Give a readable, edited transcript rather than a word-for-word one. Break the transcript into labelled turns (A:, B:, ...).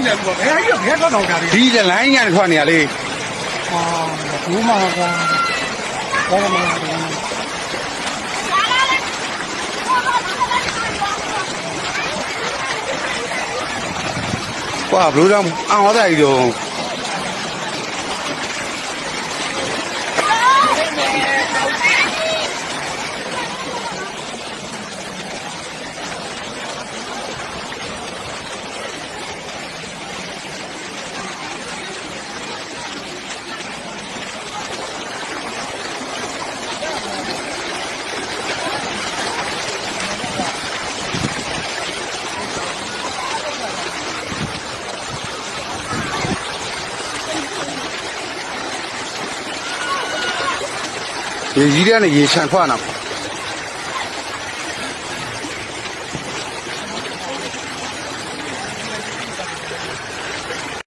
A: တယ်လို့ဘယ်ကြီးဘယ်တော့တော့ကြတယ်
B: ဒီလိုင်းညာထွက်နေရလေ
A: ဘူးမှာကွာဘာမှမလုပ်ဘူး
B: ကွာဘလို့တော့အောင်သွားတယ်တော့ရေကြီးတဲ့နဲ့ရေချန်ထွက်လာ